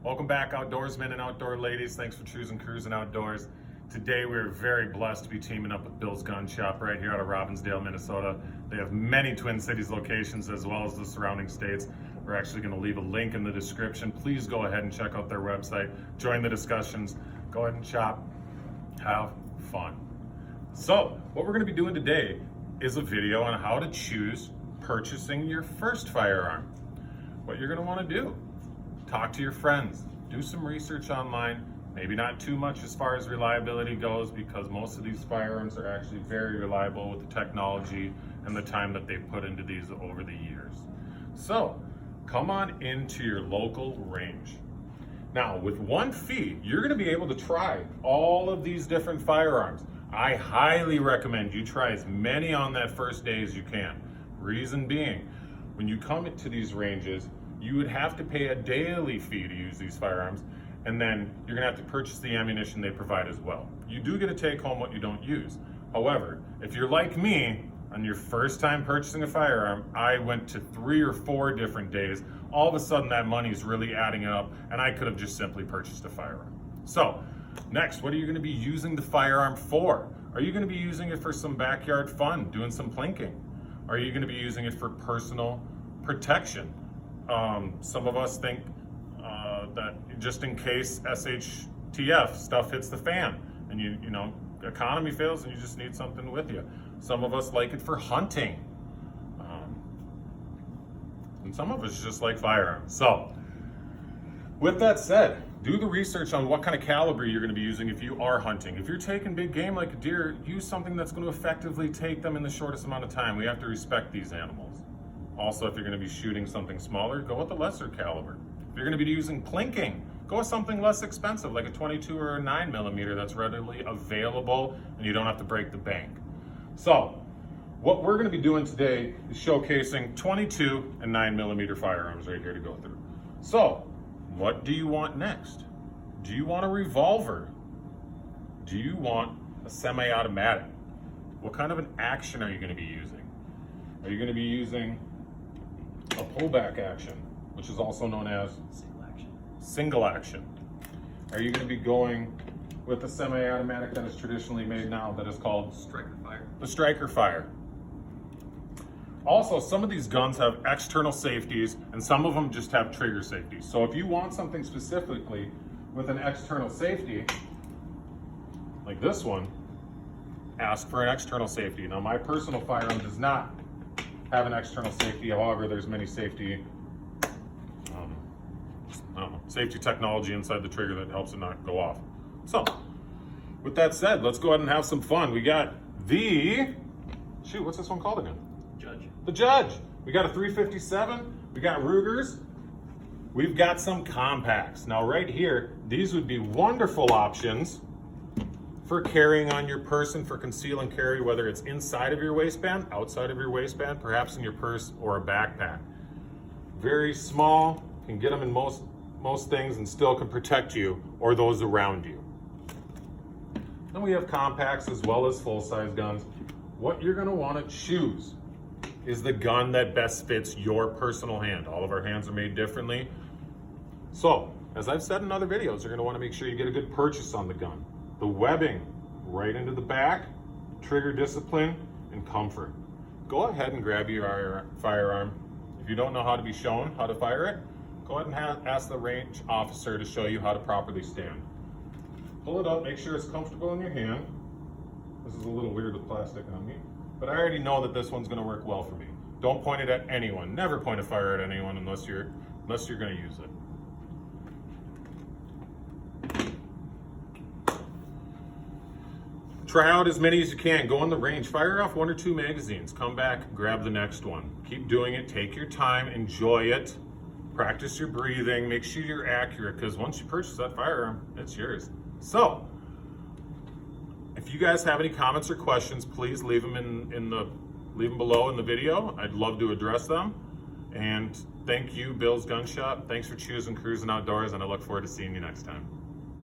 Welcome back, outdoorsmen and outdoor ladies. Thanks for choosing Krus'n Outdoors. Today we're very blessed to be teaming up with Bill's Gun Shop right here out of Robbinsdale, Minnesota. They have many Twin Cities locations as well as the surrounding states. We're actually going to leave a link in the description. Please go ahead and check out their website. Join the discussions. Go ahead and shop. Have fun. So what we're going to be doing today is a video on how to choose purchasing your first firearm. What you're going to want to do. Talk to your friends, do some research online, maybe not too much as far as reliability goes, because most of these firearms are actually very reliable with the technology and the time that they've put into these over the years. So come on into your local range. Now with one fee, you're going to be able to try all of these different firearms. I highly recommend you try as many on that first day as you can. Reason being, when you come into these ranges, you would have to pay a daily fee to use these firearms, and then you're gonna have to purchase the ammunition they provide as well. You do get to take home what you don't use. However, if you're like me, on your first time purchasing a firearm, I went to 3 or 4 different days. All of a sudden that money's really adding up, and I could have just simply purchased a firearm. So, next, what are you gonna be using the firearm for? Are you gonna be using it for some backyard fun, doing some plinking? Are you gonna be using it for personal protection? Some of us think that just in case SHTF stuff hits the fan and you know, economy fails and you just need something with you. Some of us like it for hunting. And some of us just like firearms. So with that said, do the research on what kind of caliber you're going to be using if you are hunting. If you're taking big game like a deer, use something that's going to effectively take them in the shortest amount of time. We have to respect these animals. Also, if you're going to be shooting something smaller, go with a lesser caliber. If you're going to be using plinking, go with something less expensive, like a 22 or a 9mm that's readily available and you don't have to break the bank. So, what we're going to be doing today is showcasing 22 and 9mm firearms right here to go through. So, what do you want next? Do you want a revolver? Do you want a semi-automatic? What kind of an action are you going to be using? Are you going to be using a pullback action, which is also known as single action? Are you going to be going with a semi-automatic that is traditionally made now that is called striker fire? The striker fire. Also, some of these guns have external safeties and some of them just have trigger safeties. So if you want something specifically with an external safety, like this one, ask for an external safety. Now my personal firearm does not have an external safety. However, there's many safety, safety technology inside the trigger that helps it not go off. So, with that said, let's go ahead and have some fun. We got what's this one called again? Judge. The Judge. We got a 357. We got Rugers. We've got some compacts. Now, right here, these would be wonderful options for carrying on your person, for conceal and carry, whether it's inside of your waistband, outside of your waistband, perhaps in your purse or a backpack. Very small, can get them in most things and still can protect you or those around you. Then we have compacts as well as full-size guns. What you're gonna wanna choose is the gun that best fits your personal hand. All of our hands are made differently. So, as I've said in other videos, you're gonna wanna make sure you get a good purchase on the gun. The webbing right into the back, trigger discipline, and comfort. Go ahead and grab your firearm. If you don't know how to be shown how to fire it, go ahead and ask the range officer to show you how to properly stand. Pull it up, make sure it's comfortable in your hand. This is a little weird with plastic on me, but I already know that this one's gonna work well for me. Don't point it at anyone. Never point a fire at anyone unless you're gonna use it. Try out as many as you can. Go on the range, fire off 1 or 2 magazines, come back, grab the next one. Keep doing it, take your time, enjoy it, practice your breathing, make sure you're accurate, because once you purchase that firearm, it's yours. So, if you guys have any comments or questions, please leave them leave them below in the video. I'd love to address them. And thank you, Bill's Gun Shop. Thanks for choosing Krus'n Outdoors, and I look forward to seeing you next time.